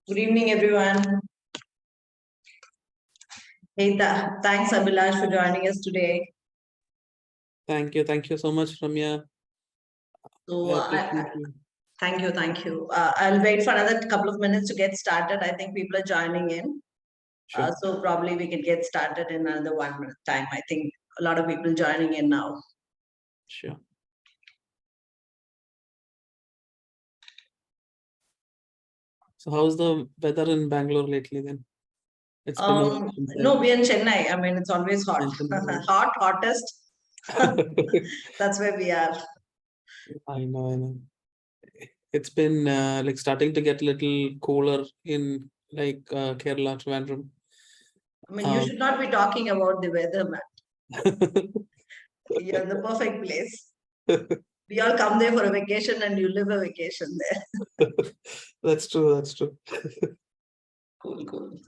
Good evening, everyone. Hey, thanks, Abhilash, for joining us today. Thank you. Thank you so much, Ramya. So, I appreciate you. thank you. Thank you. I'll wait for another couple of minutes to get started. I think people are joining in. Sure. So probably we can get started in another 1 minute time. I think a lot of people joining in now. Sure. So how's the weather in Bangalore lately then? It's been a while since No, we're in Chennai. I mean, it's always hot. Hot, hottest. That's where we are. I know. It's been like starting to get a little cooler in like Kerala, Trivandrum. I mean, you should not be talking about the weather, man. You're the perfect place. We all come there for a vacation and you live a vacation there. That's true. That's true. Cool.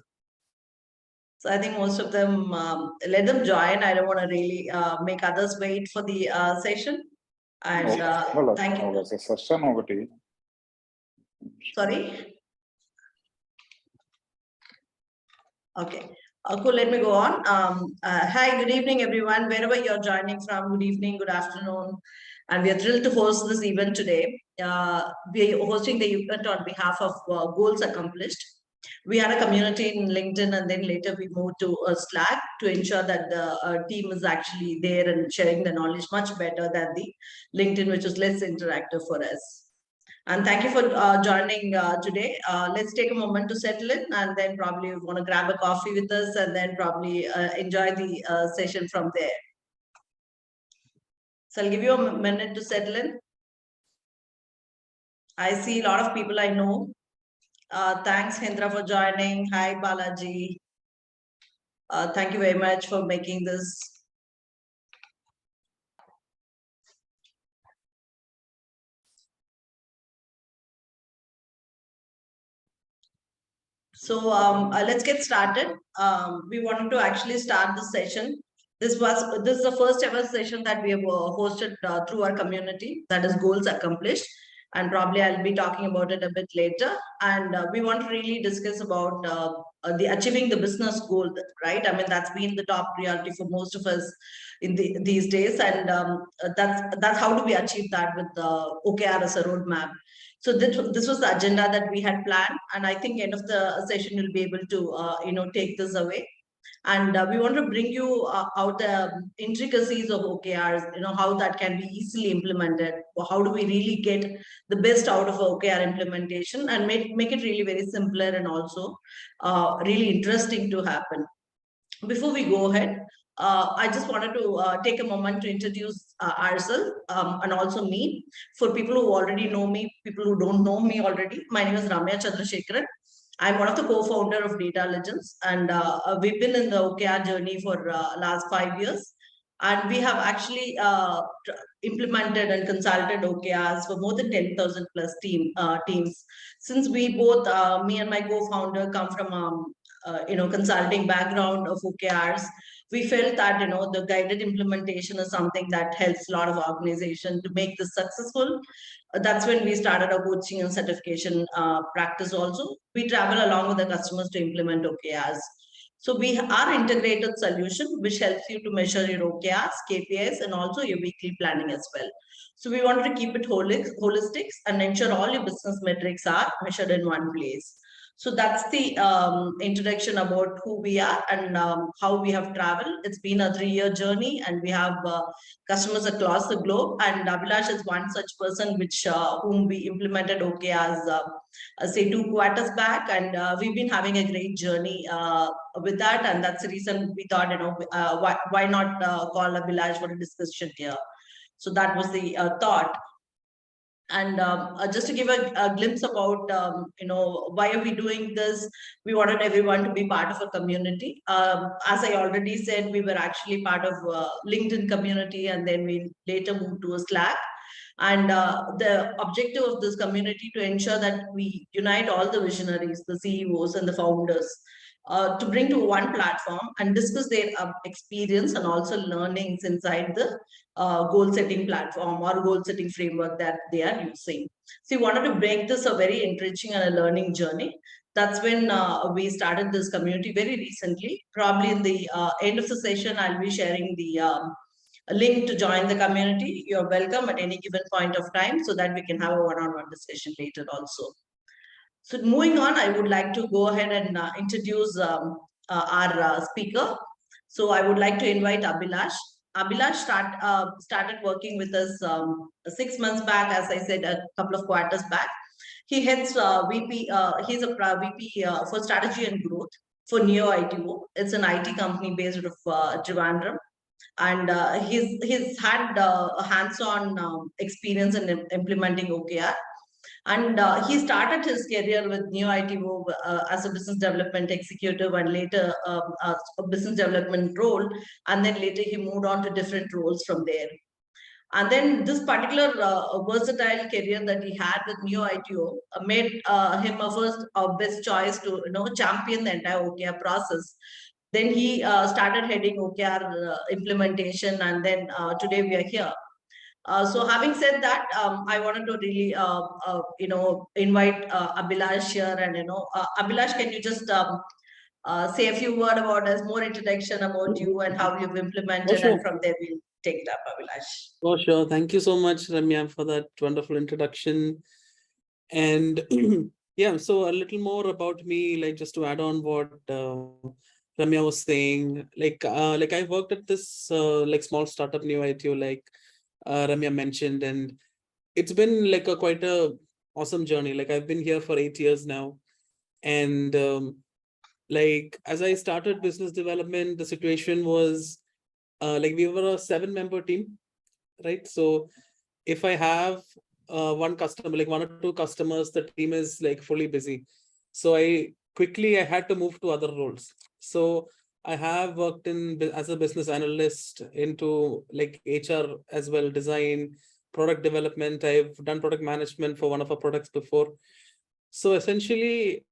So I think most of them, let them join. I don't want to really make others wait for the session. And thank you. Sorry? Okay. Cool, let me go on. Hi, good evening, everyone. Wherever you're joining from, good evening, good afternoon. And we are thrilled to host this event today. We are hosting the event on behalf of Goals Accomplished. We had a community in LinkedIn, and then later we moved to Slack to ensure that the team is actually there and sharing the knowledge much better than the LinkedIn, which is less interactive for us. And thank you for joining today. Let's take a moment to settle in, and then probably we want to grab a coffee with us, and then probably enjoy the session from there. So I'll give you a minute to settle in. I see a lot of people I know. Thanks, Hendra, for joining. Hi, Balaji. Thank you very much for making this. So let's get started. We wanted to actually start the session. This is the first ever session that we have hosted through our community, that is Goals Accomplished. And probably I'll be talking about it a bit later. And we want to really discuss about the achieving the business goal, right? I mean, that's been the top priority for most of us in these days. And that's how do we achieve that with OKR as a roadmap. So this was the agenda that we had planned, and I think end of the session you'll be able to take this away. And we want to bring you out the intricacies of OKRs, how that can be easily implemented. How do we really get the best out of OKR implementation and make it really very simpler and also really interesting to happen. Before we go ahead, I just wanted to take a moment to introduce ourselves and also me. For people who already know me, people who don't know me already, my name is Ramya Chandrasekharan. I'm one of the co-founder of Datalligence, and we've been in the OKR journey for last 5 years. And we have actually implemented and consulted OKRs for more than 10,000 plus teams. Since we both, me and my co-founder, come from consulting background of OKRs, we felt that the guided implementation is something that helps a lot of organizations to make this successful. That's when we started our coaching and certification practice. Also, we travel along with the customers to implement OKRs. So we are integrated solution which helps you to measure your OKRs, KPIs, and also your weekly planning as well. So we wanted to keep it holistic and ensure all your business metrics are measured in one place. So that's the introduction about who we are and how we have traveled. It's been a 3-year journey, and we have customers across the globe. And Abhilash is one such person which whom we implemented OKRs say 2 quarters back, and we've been having a great journey with that. And that's the reason we thought, why not call Abhilash for a discussion here. So that was the thought. And just to give a glimpse about why are we doing this, we wanted everyone to be part of a community. As I already said, we were actually part of LinkedIn community, and then we later moved to a Slack. And the objective of this community to ensure that we unite all the visionaries, the CEOs and the founders, to bring to one platform and discuss their experience and also learnings inside the goal setting platform or goal setting framework that they are using. So we wanted to make this a very enriching and a learning journey. That's when we started this community very recently. Probably in the end of the session, I'll be sharing the a link to join the community. You're welcome at any given point of time so that we can have a one-on-one discussion later also. So moving on, I would like to go ahead and introduce our speaker. So I would like to invite Abhilash. Abhilash started working with us 6 months back, as I said, a couple of quarters back. He heads VP, he's a VP for strategy and growth for Neo ITO. It's an IT company based out of Trivandrum. And he's had a hands-on experience in implementing OKR. And he started his career with New ITO as a business development executive and later a business development role. And then later he moved on to different roles from there. And then this particular versatile career that he had with Neo ITO made him a first best choice to champion the entire OKR process. Then he started heading OKR implementation, and then today we are here. So having said that, I wanted to really, invite Abhilash here, and Abhilash, can you just say a few words about us, more introduction about you and how you've implemented, and from there we'll take it up, Abhilash. Oh, sure. Thank you so much, Ramya, for that wonderful introduction. And yeah, so a little more about me, like just to add on what Ramya was saying. Like I worked at this like small startup New ITO, like Ramya mentioned, and it's been like a quite a awesome journey. Like I've been here for 8 years now, and like as I started business development, the situation was like we were a 7-member team, right? So if I have one customer, like 1 or 2 customers, the team is like fully busy. So I had to move to other roles. So I have worked in as a business analyst into like HR as well, design, product development. I've done product management for one of our products before. So essentially,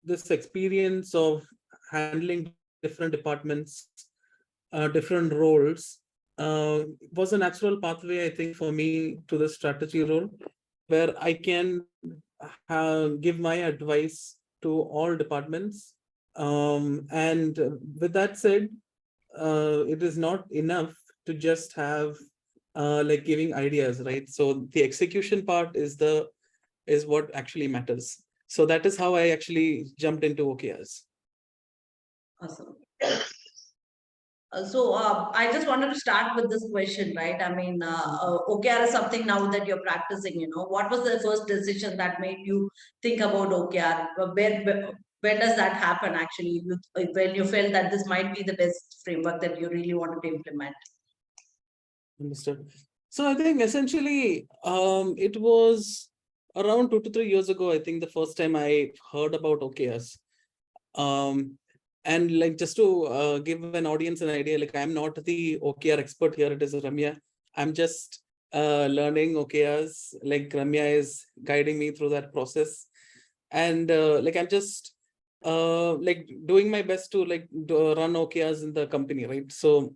this experience of handling different departments, different roles, was a natural pathway, I think, for me to the strategy role, where I can give my advice to all departments. And with that said, it is not enough to just have like giving ideas, right? So the execution part is what actually matters. So that is how I actually jumped into OKRs. Awesome. So I just wanted to start with this question, right? I mean, OKR is something now that you're practicing. What was the first decision that made you think about OKR? When does that happen? Actually, when you felt that this might be the best framework that you really wanted to implement? Understood. So I think essentially, it was around 2 to 3 years ago. I think the first time I heard about OKRs. And like just to give an audience an idea, like I'm not the OKR expert here. It is Ramya. I'm just learning OKRs. Like Ramya is guiding me through that process, and like I'm just like doing my best to like run OKRs in the company, right? So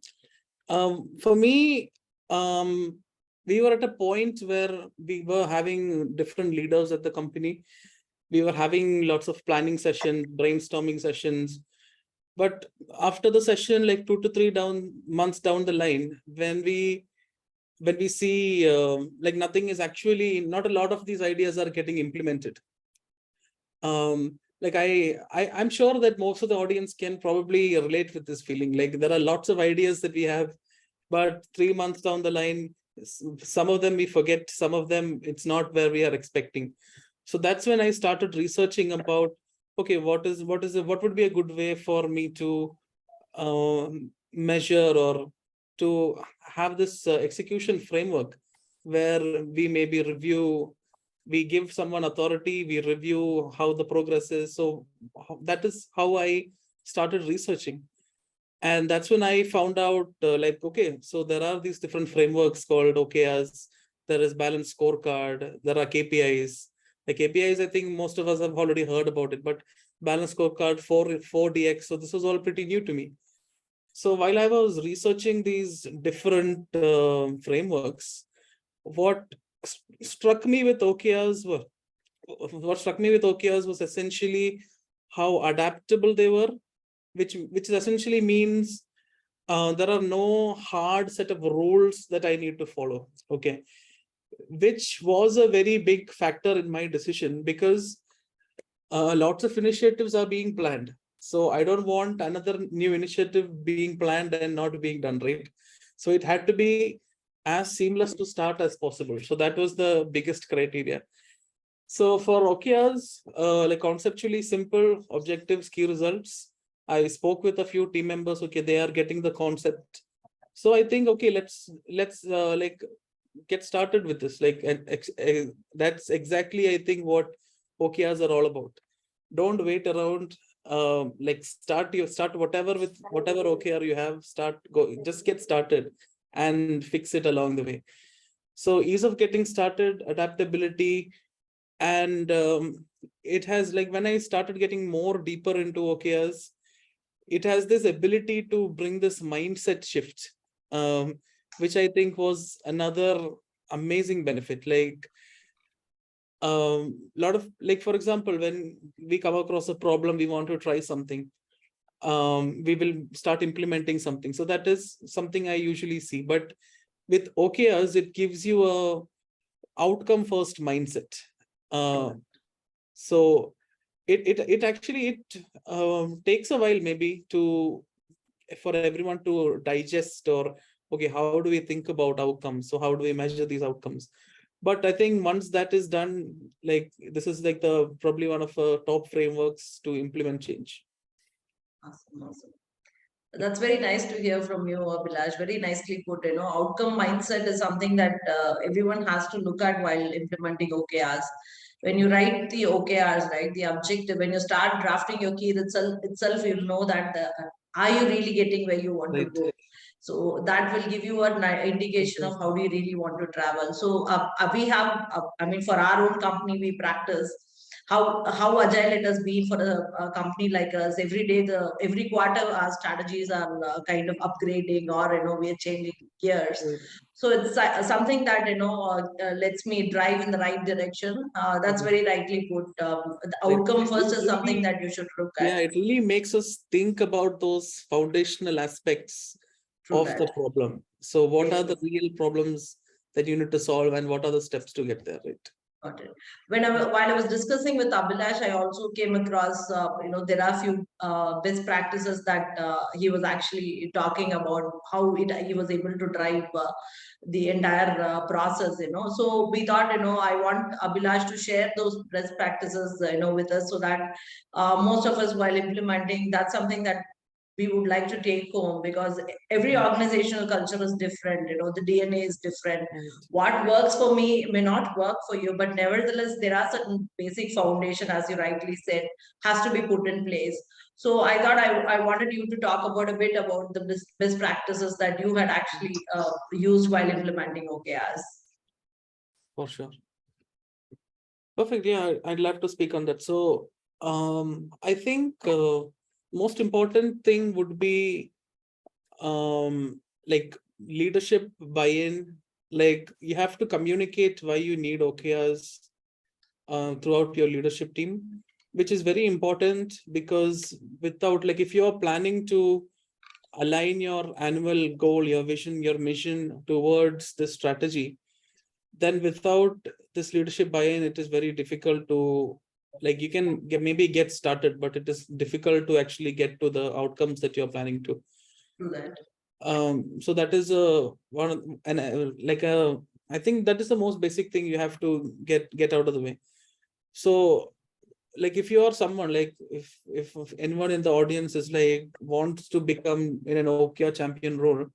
for me, we were at a point where we were having different leaders at the company. We were having lots of planning sessions, brainstorming sessions. But after the session, like 2 to 3 months down the line, when we see like nothing is actually, not a lot of these ideas are getting implemented. Like I'm sure that most of the audience can probably relate with this feeling. Like there are lots of ideas that we have, but 3 months down the line, some of them we forget, some of them it's not where we are expecting. So that's when I started researching about, okay, what would be a good way for me to measure or to have this execution framework where we maybe review, we give someone authority, we review how the progress is. So that is how I started researching. And that's when I found out like, okay, so there are these different frameworks called OKRs. There is balanced scorecard. There are KPIs. The KPIs, I think most of us have already heard about it, but balanced scorecard, 4DX. So this was all pretty new to me. So while I was researching these different frameworks, what struck me with OKRs what struck me with OKRs was essentially how adaptable they were, which essentially means there are no hard set of rules that I need to follow. Okay. Which was a very big factor in my decision, because lots of initiatives are being planned. So I don't want another new initiative being planned and not being done, right? So it had to be as seamless to start as possible. So that was the biggest criteria. So for OKRs, like conceptually simple objectives, key results. I spoke with a few team members. Okay, they are getting the concept. So I think, okay, let's like get started with this. Like, that's exactly, I think, what OKRs are all about. Don't wait around. Like start whatever with whatever OKR you have. Just get started and fix it along the way. So ease of getting started, adaptability, and it has, like, when I started getting more deeper into OKRs, it has this ability to bring this mindset shift, which I think was another amazing benefit. Like, lot of, like, for example, when we come across a problem, we want to try something, we will start implementing something. So that is something I usually see. But with OKRs, it gives you a outcome first mindset. So it actually takes a while maybe for everyone to digest, or okay, how do we think about outcomes? So how do we measure these outcomes? But I think once that is done, like, this is like the probably one of the top frameworks to implement change. Awesome. That's very nice to hear from you, Abhilash. Very nicely put. Outcome mindset is something that everyone has to look at while implementing OKRs. When you write the OKRs, right, the objective, when you start drafting your key itself, you'll know that are you really getting where you want to Right. go? So that will give you an indication of how do you really want to travel. So we have, I mean, for our own company, we practice how agile it has been for a company like us. Every day, every quarter, our strategies are kind of upgrading, or we are changing gears. So it's something that lets me drive in the right direction. That's very rightly put. The Right. outcome first is something Really, that you should look at. yeah, it really makes us think about those foundational aspects Through of the that. problem. So what are the Yes. real problems that you need to solve, and what are the steps to get there, right? Got it. While I was discussing with Abhilash, I also came across, there are a few best practices that he was actually talking about how he was able to drive the entire process. So we thought, I want Abhilash to share those best practices, with us, so that most of us, while implementing, that's something that we would like to take home, because every organizational culture is different. The DNA is different. Right. What works for me may not work for you, but nevertheless, there are certain basic foundation, as you rightly said, has to be put in place. So I thought I wanted you to talk about a bit about the best practices that you had actually used while implementing OKRs. For sure. Perfect. Yeah, I'd love to speak on that. So, I think most important thing would be like leadership buy-in. Like, you have to communicate why you need OKRs throughout your leadership team, which is very important, because without, like, if you're planning to align your annual goal, your vision, your mission towards this strategy, then without this leadership buy-in, it is very difficult to, like, you can maybe get started, but it is difficult to actually get to the outcomes that you're planning to. Do that. So that is one, and I think that is the most basic thing you have to get out of the way. So, like, if you are someone, like, if anyone in the audience is like wants to become in an OKR champion role,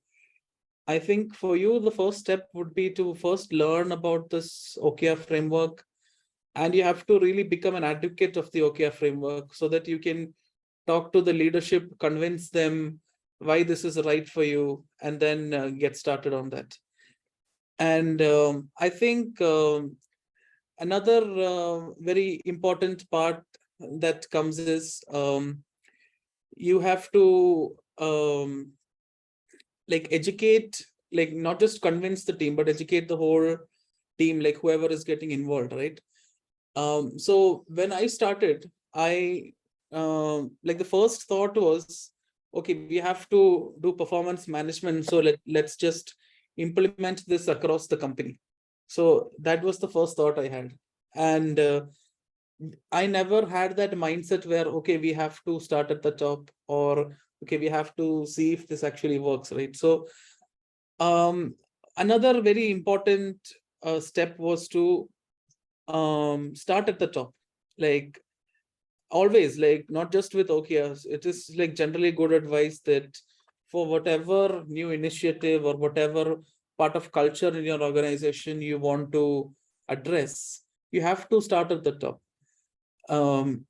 I think for you, the first step would be to first learn about this OKR framework, and you have to really become an advocate of the OKR framework, so that you can talk to the leadership, convince them why this is right for you, and then get started on that. And I think another very important part that comes is you have to like educate, like, not just convince the team, but educate the whole team, like whoever is getting involved, right? So when I started, I like the first thought was, okay, we have to do performance management. So let's just implement this across the company. So that was the first thought I had. And I never had that mindset where, okay, we have to start at the top, or okay, we have to see if this actually works, right? So another very important step was to start at the top. Like always, like not just with OKRs, it is like generally good advice that for whatever new initiative or whatever part of culture in your organization you want to address, you have to start at the top.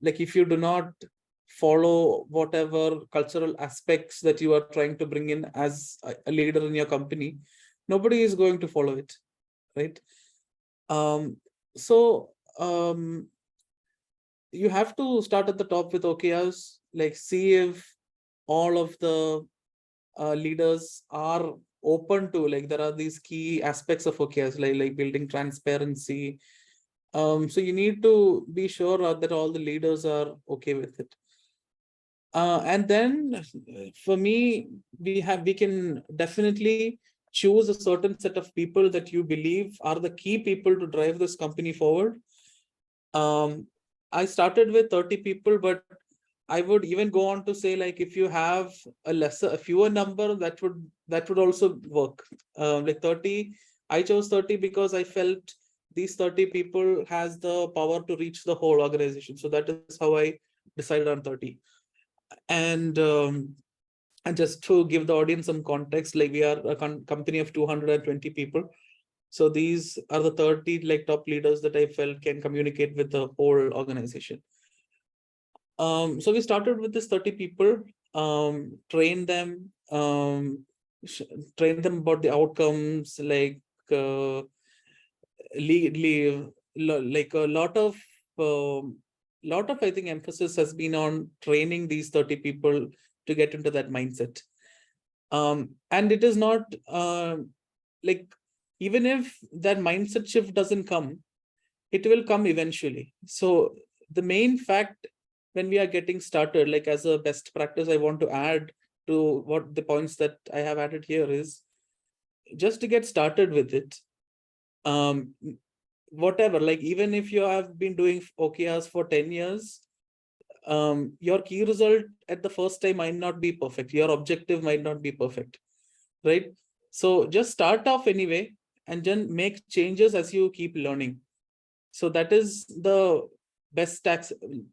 Like if you do not follow whatever cultural aspects that you are trying to bring in as a leader in your company, nobody is going to follow it, right? um, so you have to start at the top with OKRs, like see if all of the leaders are open to, like there are these key aspects of OKRs, like building transparency. So you need to be sure that all the leaders are okay with it. And then for me, we can definitely choose a certain set of people that you believe are the key people to drive this company forward. I started with 30 people, but I would even go on to say, like, if you have a fewer number, that would also work. Like 30, I chose 30 because I felt these 30 people has the power to reach the whole organization. So that is how I decided on 30. And just to give the audience some context, like we are a company of 220 people. So these are the 30 like top leaders that I felt can communicate with the whole organization. So we started with this 30 people, train them, train them about the outcomes, like uh, like a lot of I think emphasis has been on training these 30 people to get into that mindset. And it is not like, even if that mindset shift doesn't come, it will come eventually. So the main fact when we are getting started, like as a best practice, I want to add to what the points that I have added here is just to get started with it. Um, Whatever, like even if you have been doing OKRs for 10 years, your key result at the first time might not be perfect. Your objective might not be perfect, right? So just start off anyway and then make changes as you keep learning. So that is the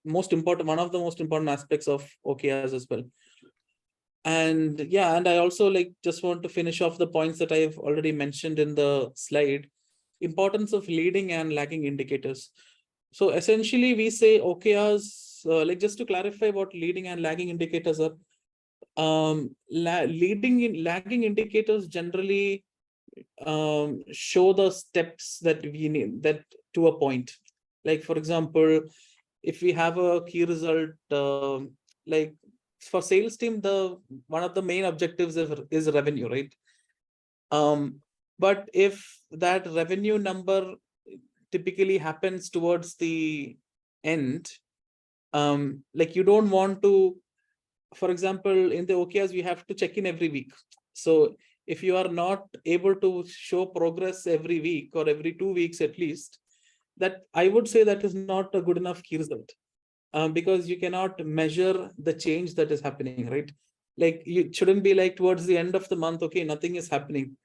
most important, one of the most important aspects of OKRs as well. And yeah, and I also like just want to finish off the points that I've already mentioned in the slide. Importance of leading and lagging indicators. So essentially we say OKRs, like just to clarify what leading and lagging indicators are. Lagging indicators generally show the steps that we need that to a point. Like for example, if we have a key result, like for sales team, the one of the main objectives is revenue, right? But if that revenue number typically happens towards the end, like you don't want to, for example, in the OKRs, we have to check in every week. So if you are not able to show progress every week or every 2 weeks at least, that I would say that is not a good enough key result, because you cannot measure the change that is happening, right? Like you shouldn't be like towards the end of the month, okay, nothing is happening.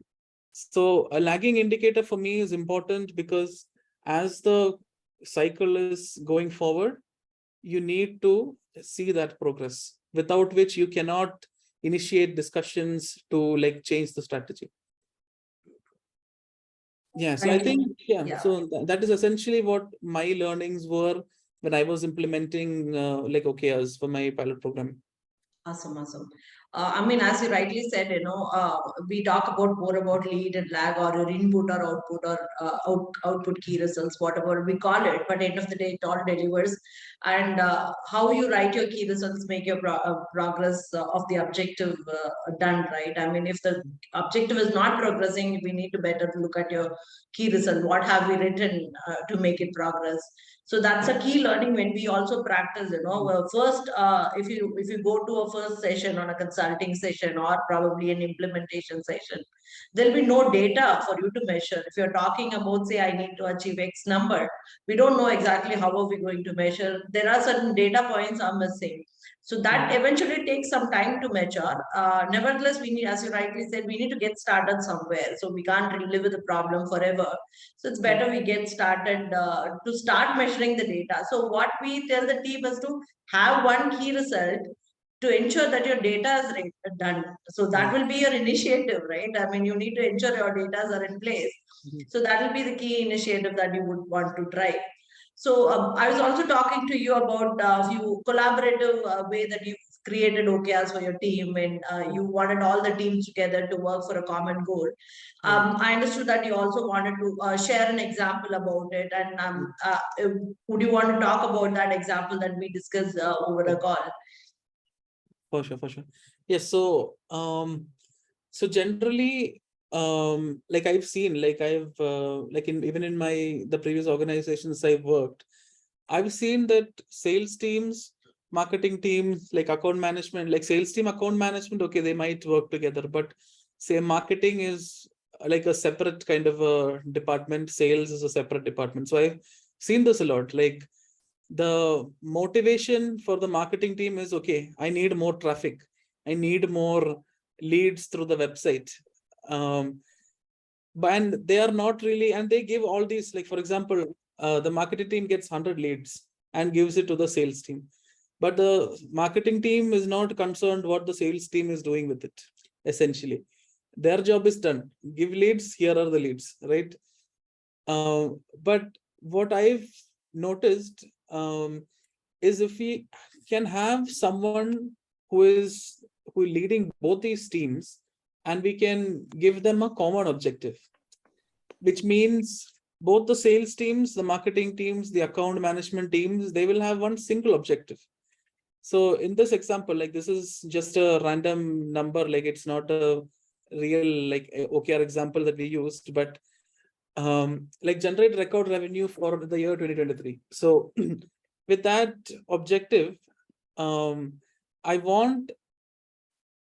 So a lagging indicator for me is important because as the cycle is going forward, you need to see that progress, without which you cannot initiate discussions to like change the strategy. Yeah, so I Thank think, you. yeah, Yeah. so that is essentially what my learnings were when I was implementing like OKRs for my pilot program. Awesome, awesome. I mean, as you rightly said, we talk about more about lead and lag or your input or output or output key results, whatever we call it. But end of the day, it all delivers. And how you write your key results make your progress of the objective done, right? I mean, if the objective is not progressing, we need to better look at your key result. What have we written to make it progress? So that's a key learning when we also practice, first, if you go to a first session on a consulting session or probably an implementation session, there'll be no data for you to measure. If you're talking about, say, I need to achieve X number, we don't know exactly how are we going to measure. There are certain data points are missing. So that eventually takes some time to mature. Nevertheless, we need, as you rightly said, we need to get started somewhere. So we can't live with the problem forever. So it's better we get started to start measuring the data. So what we tell the team is to have one key result to ensure that your data is done. So that will be your initiative, right? I mean, you need to ensure your data are in place. So that will be the key initiative that you would want to try. So I was also talking to you about a few collaborative way that you've created OKRs for your team, and you wanted all the teams together to work for a common goal. I understood that you also wanted to share an example about it, and would you want to talk about that example that we discussed over a call? For sure, for sure. Yes. So, so generally, like I've seen, like I've, like even in the previous organizations I've worked, I've seen that sales teams, marketing teams, like account management, like sales team, account management, okay, they might work together, but say marketing is like a separate kind of a department, sales is a separate department. So I've seen this a lot. Like the motivation for the marketing team is, okay, I need more traffic, I need more leads through the website, and they are not really, and they give all these, like for example, the marketing team gets 100 leads and gives it to the sales team, but the marketing team is not concerned what the sales team is doing with it. Essentially their job is done, give leads, here are the leads, right? But what I've noticed is if we can have someone who is leading both these teams, and we can give them a common objective, which means both the sales teams, the marketing teams, the account management teams, they will have one single objective. So in this example, like this is just a random number, like it's not a real like OKR example that we used, but like generate record revenue for the year 2023. So with that objective, I want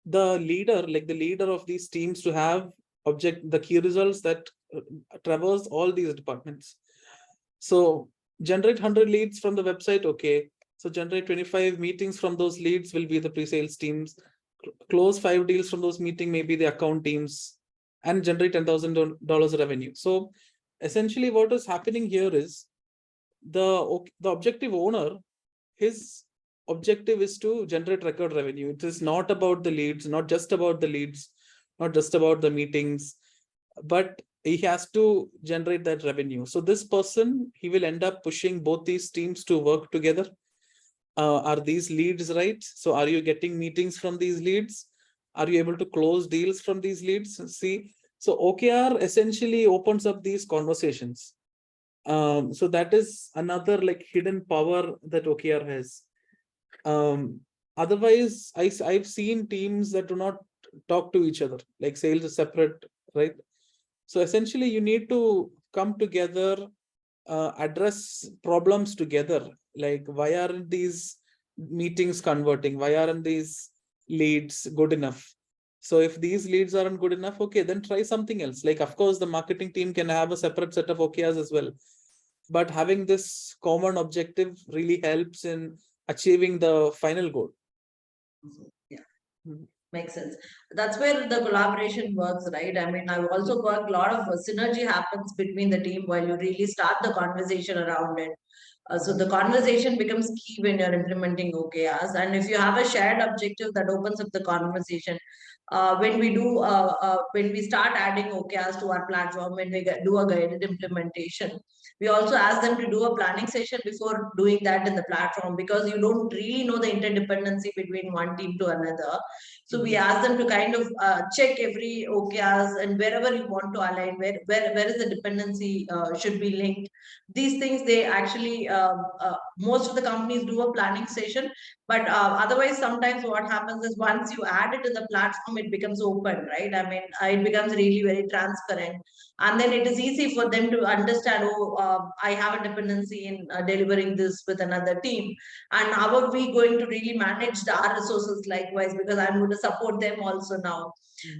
the leader, like the leader of these teams, to have the key results that traverse all these departments. So generate 100 leads from the website, okay. So generate 25 meetings from those leads will be the pre-sales teams. Close 5 deals from those meetings, maybe the account teams, and generate $10,000 revenue. So essentially what is happening here is the objective owner, his objective is to generate record revenue. It is not about the leads, not just about the leads, not just about the meetings, but he has to generate that revenue. So this person, he will end up pushing both these teams to work together. Are these leads right? So are you getting meetings from these leads? Are you able to close deals from these leads? See, so OKR essentially opens up these conversations. So that is another like hidden power that OKR has. Otherwise, I've seen teams that do not talk to each other, like sales is separate, right? So essentially you need to come together, address problems together. Like, why aren't these meetings converting? Why aren't these leads good enough? So if these leads aren't good enough, okay, then try something else. Like, of course, the marketing team can have a separate set of OKRs as well, but having this common objective really helps in achieving the final goal. Yeah. Makes sense. That's where the collaboration works, right? I mean, I've also worked a lot of synergy happens between the team while you really start the conversation around it. So the conversation becomes key when you're implementing OKRs. And if you have a shared objective, that opens up the conversation. When we start adding OKRs to our platform, when we do a guided implementation, we also ask them to do a planning session before doing that in the platform, because you don't really know the interdependency between one team to another. So we ask them to kind of check every OKRs, and wherever you want to align, where is the dependency should be linked. These things, they actually, most of the companies do a planning session, but otherwise sometimes what happens is once you add it to the platform, it becomes open, right? I mean, it becomes really very transparent. And then it is easy for them to understand, oh, I have a dependency in delivering this with another team. And how are we going to really manage our resources likewise? Because I'm going to support them also now.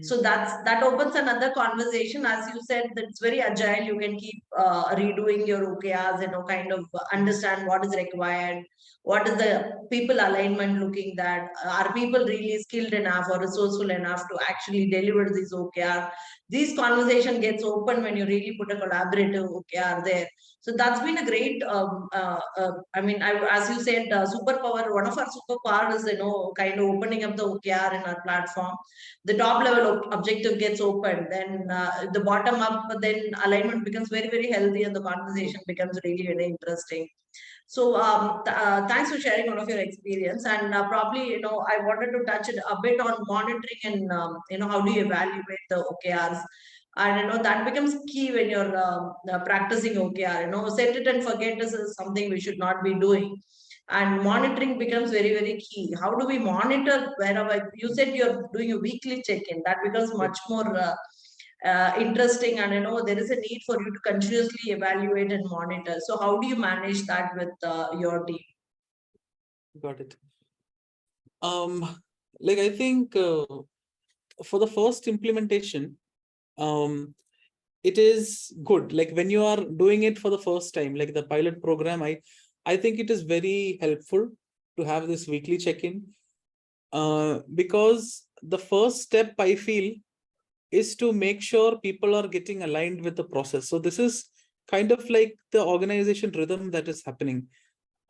So that opens another conversation. As you said, that's very agile. You can keep redoing your OKRs, kind of understand what is required, what is the people alignment looking that, are people really skilled enough or resourceful enough to actually deliver these OKR. These conversation gets open when you really put a collaborative OKR there. So that's been a great, as you said, superpower. One of our superpowers is, kind of opening up the OKR in our platform. The top level objective gets opened, then the bottom up, then alignment becomes very, very healthy, and the conversation becomes really, really interesting. So thanks for sharing one of your experience. And probably, I wanted to touch a bit on monitoring and, how do you evaluate the OKRs? And, that becomes key when you're practicing OKR. Set it and forget is something we should not be doing. And monitoring becomes very, very key. How do we monitor wherever you said you're doing a weekly check-in? That becomes much more interesting, and there is a need for you to continuously evaluate and monitor. So how do you manage that with your team? Got it. Like I think for the first implementation, it is good. Like when you are doing it for the first time, like the pilot program, I think it is very helpful to have this weekly check-in, because the first step I feel is to make sure people are getting aligned with the process. So this is kind of like the organization rhythm that is happening.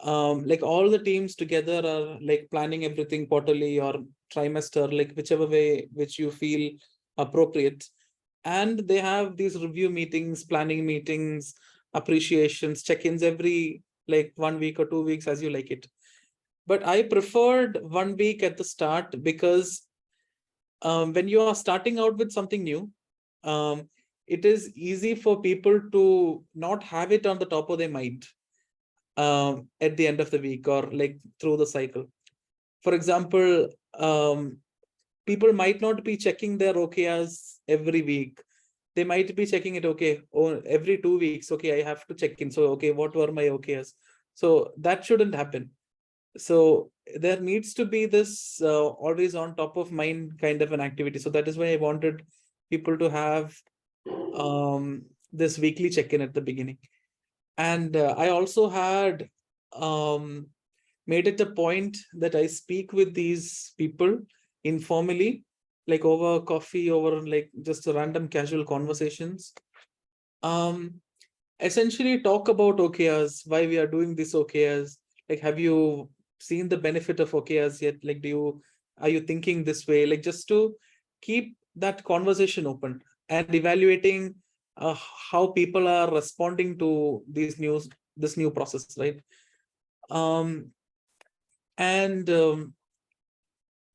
Like all the teams together are like planning everything quarterly or trimester, like whichever way which you feel appropriate. And they have these review meetings, planning meetings, appreciations, check-ins every like 1 week or 2 weeks as you like it. But I preferred 1 week at the start because when you are starting out with something new, it is easy for people to not have it on the top of their mind at the end of the week or like through the cycle. For example, people might not be checking their OKRs every week. They might be checking it, okay, every 2 weeks, okay, I have to check in. So, okay, what were my OKRs? So that shouldn't happen. So there needs to be this always on top of mind kind of an activity. So that is why I wanted people to have this weekly check-in at the beginning. And I also had made it a point that I speak with these people informally, like over coffee, over like just a random casual conversations. Essentially talk about OKRs, why we are doing this OKRs. Like, have you seen the benefit of OKRs yet? Like, are you thinking this way? Like, just to keep that conversation open and evaluating how people are responding to this new process, right?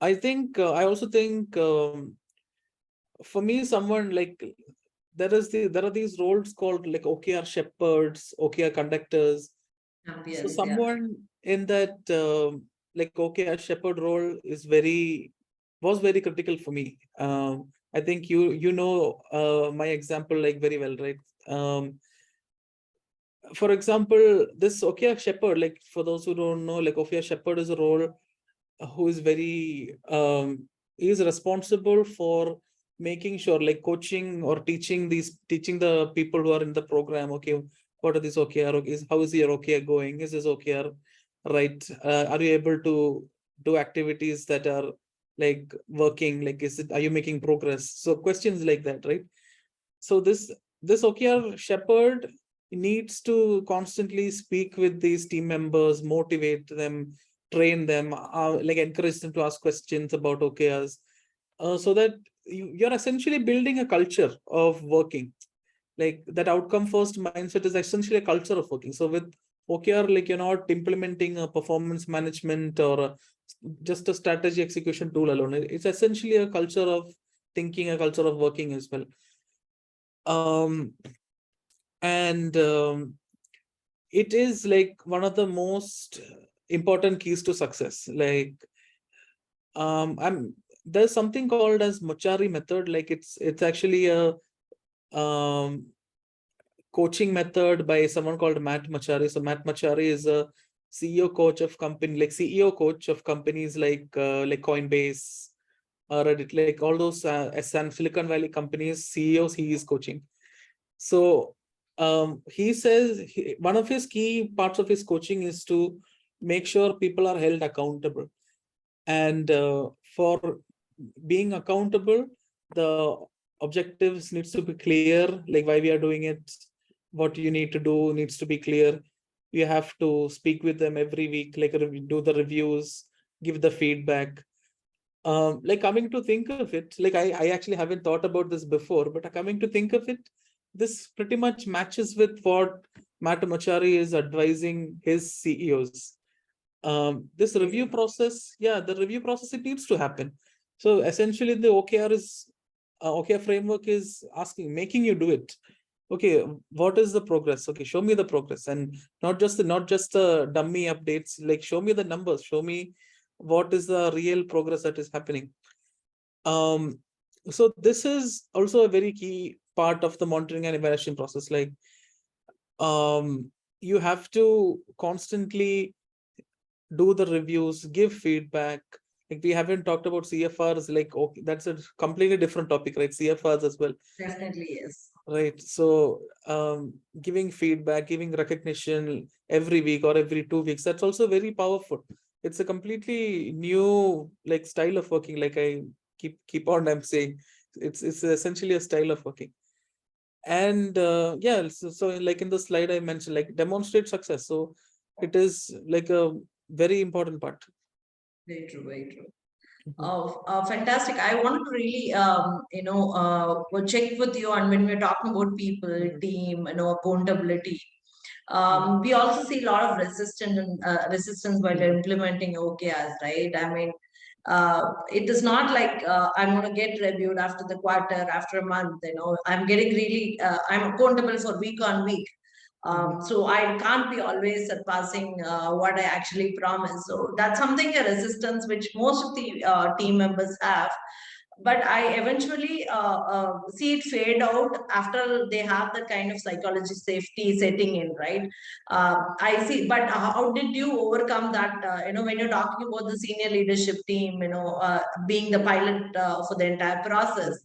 I think I also think for me, someone like there are these roles called like OKR shepherds, OKR conductors. So Champions, yeah. someone in that like OKR shepherd role was very critical for me. I think you know my example like very well, right? For example, this OKR shepherd, like for those who don't know, like OKR shepherd is a role who is very he is responsible for making sure, like coaching or teaching the people who are in the program, okay, what are these OKR? How is your OKR going? Is this OKR right? Are you able to do activities that are like working? Like, are you making progress? So questions like that, right? So this OKR shepherd needs to constantly speak with these team members, motivate them, train them, like encourage them to ask questions about OKRs, so that you're essentially building a culture of working. Like that outcome first mindset is essentially a culture of working. So with OKR, like you're not implementing a performance management or just a strategy execution tool alone. It's essentially a culture of thinking, a culture of working as well. And it is like one of the most important keys to success. Like there's something called as Mochari method. Like it's actually a coaching method by someone called Matt Machari. So Matt Machari is a CEO coach of company, like CEO coach of companies like Coinbase or Reddit, like all those Silicon Valley companies, CEOs he is coaching. So he says one of his key parts of his coaching is to make sure people are held accountable. And for being accountable, the objectives needs to be clear, like why we are doing it, what you need to do needs to be clear. You have to speak with them every week, like do the reviews, give the feedback. Like coming to think of it, like I actually haven't thought about this before, but coming to think of it, this pretty much matches with what Matt Machari is advising his CEOs. This review process, the review process, it needs to happen. So essentially the OKR framework is making you do it. Okay, what is the progress? Okay, show me the progress, and not just the dummy updates, like show me the numbers, show me what is the real progress that is happening. So this is also a very key part of the monitoring and evaluation process. Like you have to constantly do the reviews, give feedback. Like we haven't talked about CFRs, like okay, that's a completely different topic, right? CFRs as well. Definitely, yes. Right. So giving feedback, giving recognition every week or every 2 weeks, that's also very powerful. It's a completely new like style of working. Like I keep on I'm saying, it's essentially a style of working. And so like in the slide I mentioned, like demonstrate success. So it is like a very important part. Very true, very true. Mhm. Fantastic. I wanted to really, check with you on when we're talking about people, Mhm. team, accountability. Mhm. We also see a lot of resistance while Mhm. implementing OKRs, right? I mean, it is not like I'm going to get reviewed after the quarter, after a month. I'm getting really, I'm accountable for week on week. Mhm. So I can't be always surpassing what I actually promised. So that's something a resistance which most of the team members have. But I eventually see it fade out after they have the kind of psychology safety setting in, right? I see. But how did you overcome that? When you're talking about the senior leadership team, being the pilot for the entire process,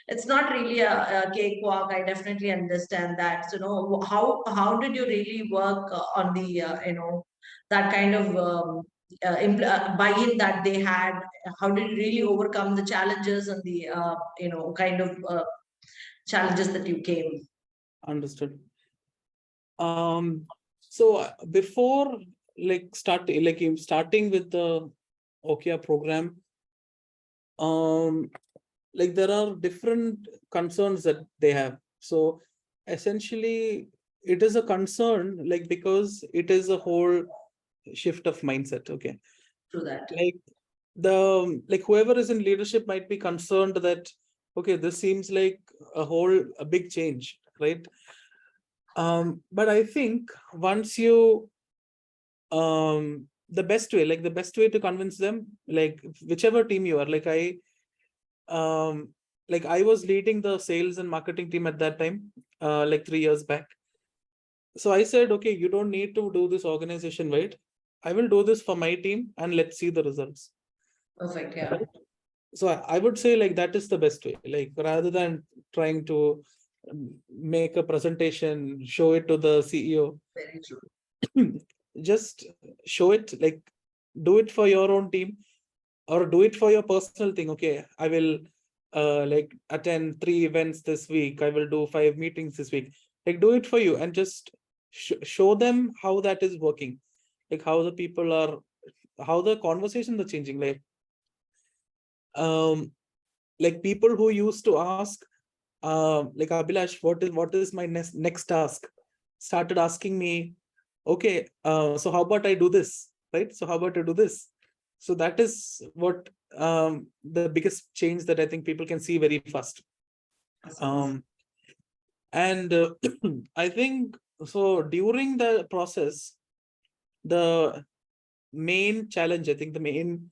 it's not really a cakewalk. I definitely understand that. So, how did you really work on the that kind of buy-in that they had? How did you really overcome the challenges and the kind of challenges that you came? Understood. So before starting with the OKR program, like there are different concerns that they have. So essentially it is a concern, like because it is a whole shift of mindset. Okay. Through that. Like whoever is in leadership might be concerned that, okay, this seems like a big change, right? But I think once you the best way to convince them, like whichever team you are, like I was leading the sales and marketing team at that time, like 3 years back. So I said, okay, you don't need to do this organization wide. I will do this for my team and let's see the results. Perfect. Yeah. Right? So I would say like that is the best way, like rather than trying to make a presentation, show it to the CEO. Very true. Just show it, like do it for your own team or do it for your personal thing. Okay, I will like attend 3 events this week, I will do 5 meetings this week. Like do it for you and just show them how that is working, like how the people are, how the conversations are changing. Like people who used to ask like, Abhilash, what is my next task, started asking me, okay, so how about I do this, right? So how about I do this? So that is what the biggest change that I think people can see very fast. Um, and I think so during the process, the main challenge, I think the main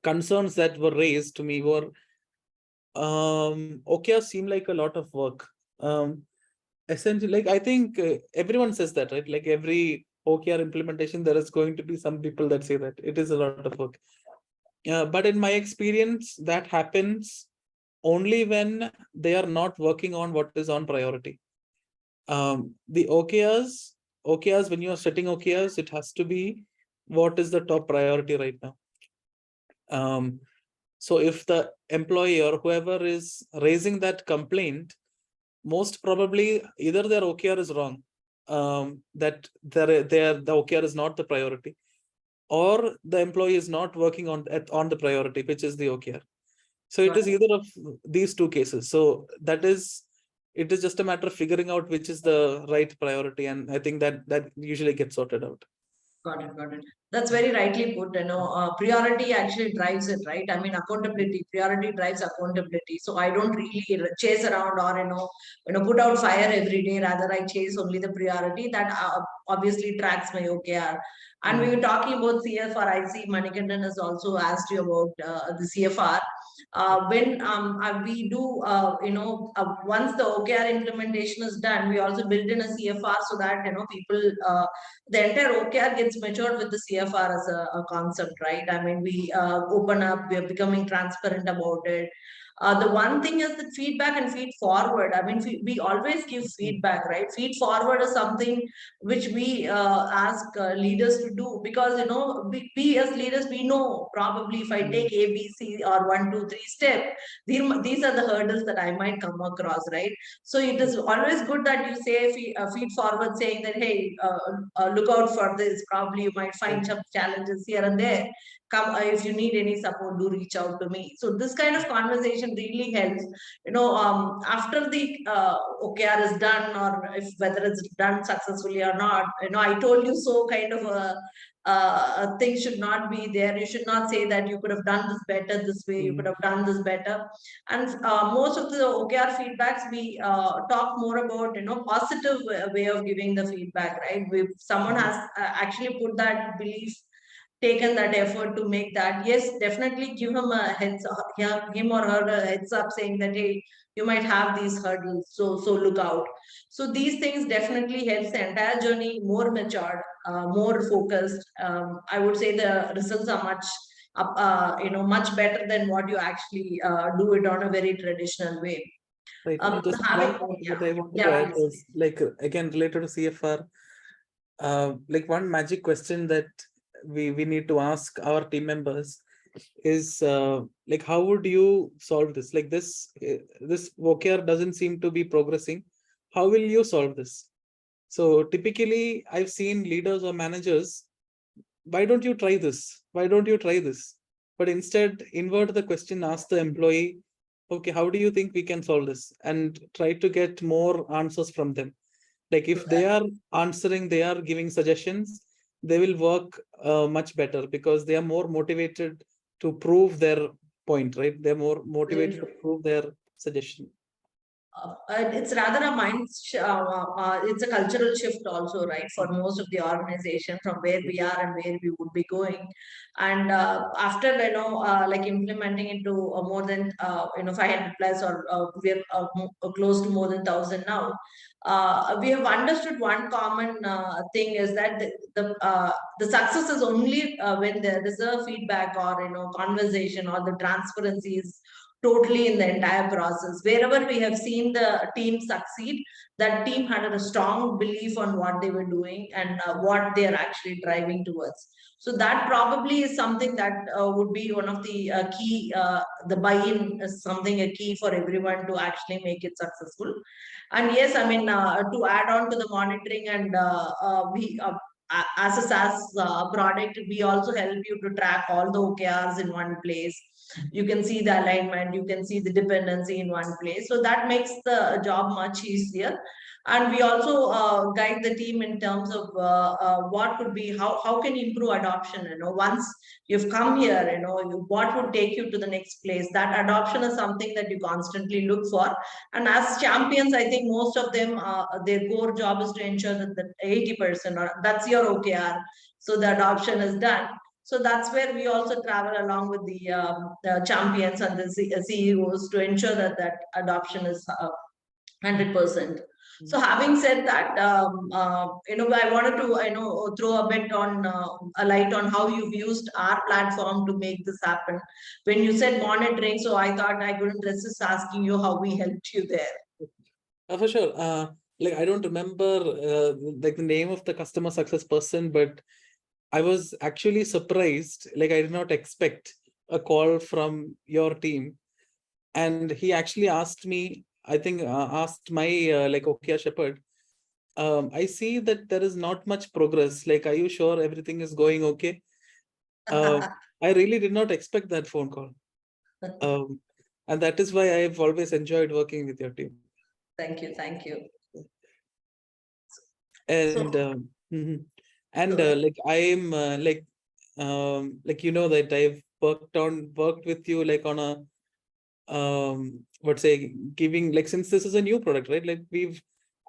concerns that were raised to me were OKRs seem like a lot of work. Essentially, like I think everyone says that, right? Like every OKR implementation, there is going to be some people that say that it is a lot of work. But in my experience, that happens only when they are not working on what is on priority. The OKRs, when you are setting OKRs, it has to be what is the top priority right now. So if the employee or whoever is raising that complaint, most probably either their OKR is wrong, that the OKR is not the priority, or the employee is not working on the priority, which is the OKR. So it is either of these two cases. So it is just a matter of figuring out which is the right priority, and I think that usually gets sorted out. Got it, got it. That's very rightly put. Priority actually drives it, right? I mean, accountability, priority drives accountability. So I don't really chase around or put out fire every day. Rather, I chase only the priority that obviously tracks my OKR. And we were talking about CFR. I see Manikandan has also asked you about the CFR. When we do, once the OKR implementation is done, we also build in a CFR so that people. The entire OKR gets matured with the CFR as a concept, right? I mean, we open up, we are becoming transparent about it. The one thing is the feedback and feed forward. I mean, we always give feedback, right? Feed forward is something which we ask leaders to do, because we as leaders, we know probably if I take A, B, C, or 1, 2, 3 step, these are the hurdles that I might come across, right? So it is always good that you say feed forward, saying that, hey, look out for this. Probably you might find some challenges here and there. Come, if you need any support, do reach out to me. So this kind of conversation really helps. After the OKR is done, or if whether it's done successfully or not, I told you so kind of a thing should not be there. You should not say that you could have done this better this way, you could have done this better. And most of the OKR feedbacks, we talk more about positive way of giving the feedback, right? If someone has actually put that belief, taken that effort to make that, yes, definitely give him a him or her a heads up, saying that, hey, you might have these hurdles, so look out. So these things definitely helps the entire journey more matured, more focused. I would say the results are much better than what you actually do it on a very traditional way. Right. Just Having, one point yeah, that I wanted to yeah, add please. was, like, again related to CFR, like one magic question that we need to ask our team members is, like, how would you solve this? Like this OKR doesn't seem to be progressing. How will you solve this? So typically, I've seen leaders or managers, why don't you try this? Why don't you try this? But instead, invert the question, ask the employee, okay, how do you think we can solve this? And try to get more answers from them. Like if they are answering, they are giving suggestions, they will work much better, because they are more motivated to prove their point, right? They're more motivated to prove their suggestion. It's rather a it's a cultural shift also, right, for most of the organization, from where we are and where we would be going. And after like implementing into more than 500 plus, or we're close to more than 1,000 now. We have understood one common thing is that the success is only when there is a feedback, or conversation, or the transparency is totally in the entire process. Wherever we have seen the team succeed, that team had a strong belief on what they were doing, and what they are actually driving towards. So that probably is something that would be one of the key, the buy-in is something a key for everyone to actually make it successful. And yes, I mean, to add on to the monitoring, and as a SaaS product, we also help you to track all the OKRs in one place. You can see the alignment, you can see the dependency in one place. So that makes the job much easier. And we also guide the team in terms of what could be, how can you improve adoption. Once you've come here, what would take you to the next place. That adoption is something that you constantly look for. And as champions, I think most of them, their core job is to ensure that the 80%, or that's your OKR, so the adoption is done. So that's where we also travel along with the champions and the CEOs to ensure that that adoption is 100%. So having said that, I wanted to, throw a bit on a light on how you've used our platform to make this happen. When you said monitoring, so I thought I couldn't resist asking you how we helped you there. For sure. Like I don't remember like the name of the customer success person, but I was actually surprised. Like I did not expect a call from your team, and he actually asked me. I think asked my like OKR Shepherd. I see that there is not much progress. Like, are you sure everything is going okay? I really did not expect that phone call. And that is why I've always enjoyed working with your team. Thank you. Thank you. And So, and like I'm like you know that I've worked with you like on a what say giving, like, since this is a new product, right? Like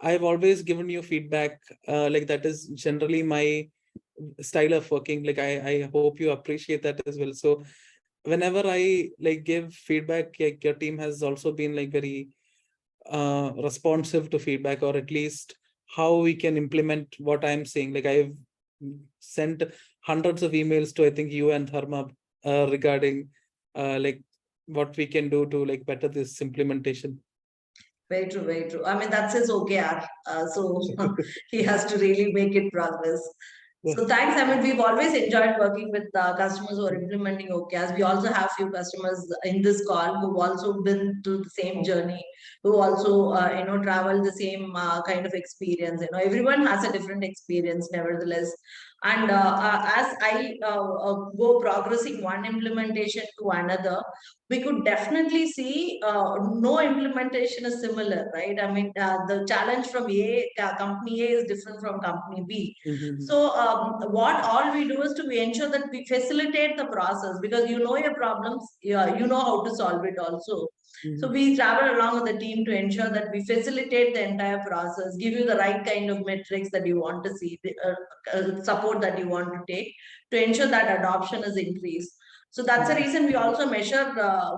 I've always given you feedback, like that is generally my style of working. Like I hope you appreciate that as well. So whenever I like give feedback, like your team has also been like very responsive to feedback, or at least how we can implement what I'm saying. Like I've sent hundreds of emails to I think you and Dharma regarding like what we can do to like better this implementation. very true, very true. I mean, that's his OKR. So he has to really make it progress. Yeah. So thanks. I mean, we've always enjoyed working with customers who are implementing OKRs. We also have few customers in this call who've also been through the same journey, who also, travel the same kind of experience. Everyone has a different experience, nevertheless. And as I go progressing one implementation to another, we could definitely see no implementation is similar, right? I mean, the challenge from company A is different from company B. So what all we do is to ensure that we facilitate the process, because you know your problems, you know how to solve it also. So we travel along with the team to ensure that we facilitate the entire process, give you the right kind of metrics that you want to see, the support that you want to take to ensure that adoption is increased. So that's the reason we also measure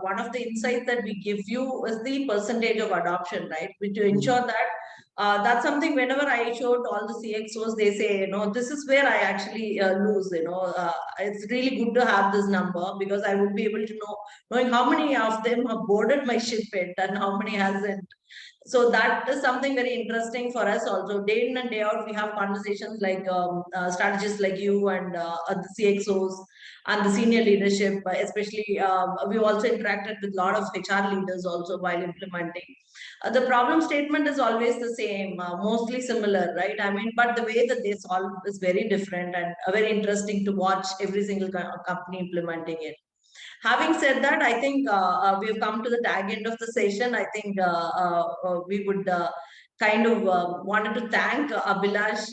one of the insights that we give you is the percentage of adoption, right? To ensure that that's something whenever I show to all the CXOs, they say, this is where I actually lose, it's really good to have this number, because I would be able to knowing how many of them have boarded my ship yet and how many hasn't. So that is something very interesting for us also. Day in and day out, we have conversations like strategists like you and the CXOs and the senior leadership, especially we've also interacted with a lot of HR leaders also while implementing. The problem statement is always the same, mostly similar, right? I mean, but the way that they solve is very different and very interesting to watch every single company implementing it. Having said that, I think we've come to the tag end of the session. I think we would kind of wanted to thank Abhilash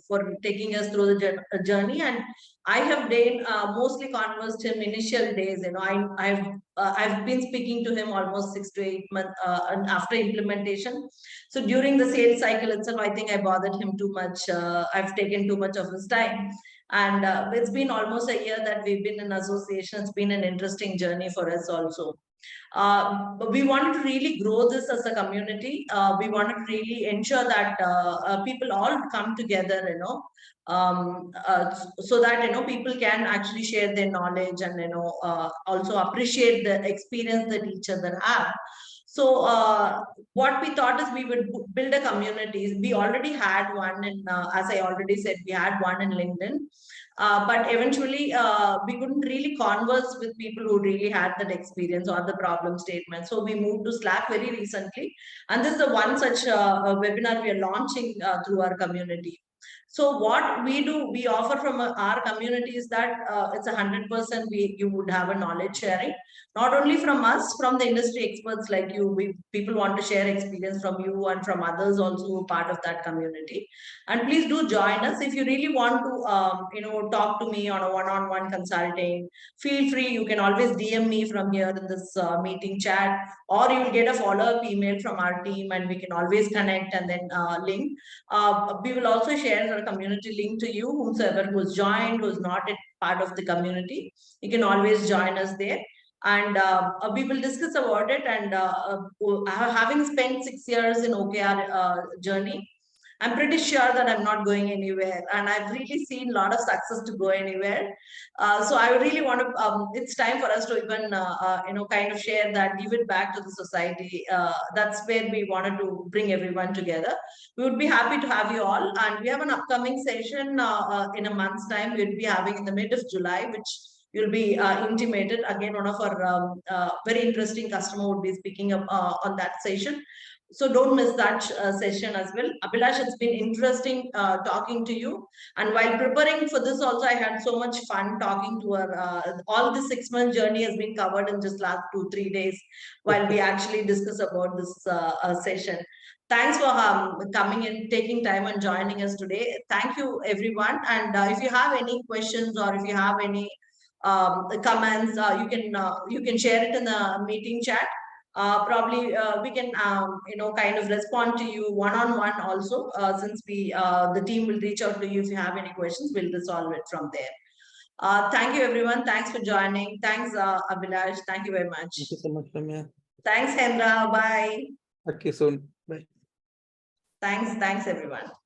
for taking us through the journey. And I have been mostly conversed him initial days. I've been speaking to him almost 6 to 8 months after implementation. So during the sales cycle itself, I think I bothered him too much. I've taken too much of his time. And it's been almost a year that we've been in association. It's been an interesting journey for us also. But we wanted to really grow this as a community. We wanted to really ensure that people all come together, so that people can actually share their knowledge and also appreciate the experience that each other have. So what we thought is we would build a community. We already had one in, as I already said, we had one in LinkedIn. But eventually, we couldn't really converse with people who really had that experience or the problem statement. So we moved to Slack very recently. And this is the one such webinar we are launching through our community. So what we do, we offer from our community is that it's 100% you would have a knowledge sharing, not only from us, from the industry experts like you. People want to share experience from you and from others also who are part of that community. And please do join us if you really want to, talk to me on a one-on-one consulting. Feel free. You can always DM me from here in this meeting chat, or you will get a follow-up email from our team, and we can always connect and then link. We will also share our community link to you. Whomsoever who's joined, who's not a part of the community, you can always join us there. And we will discuss about it. And having spent 6 years in OKR journey, I'm pretty sure that I'm not going anywhere, and I've really seen a lot of success to go anywhere. So I really want to. It's time for us to even, kind of share that, give it back to the society. That's where we wanted to bring everyone together. We would be happy to have you all, and we have an upcoming session in a month's time. We'll be having in the mid of July, which you'll be intimated. Again, one of our very interesting customer would be speaking up on that session. So don't miss that session as well. Abhilash, it's been interesting talking to you. And while preparing for this also, I had so much fun talking to her. All the 6-month journey has been covered in just last 2-3 days while we actually discuss about this session. Thanks for coming and taking time and joining us today. Thank you, everyone. And if you have any questions or if you have any comments, you can share it in the meeting chat. Probably we can kind of respond to you one-on-one also, since the team will reach out to you if you have any questions. We'll resolve it from there. Thank you, everyone. Thanks for joining. Thanks, Abhilash. Thank you very much. Thank you so much, Ramya. Thanks, Hendra. Bye. Talk to you soon. Bye. Thanks, everyone.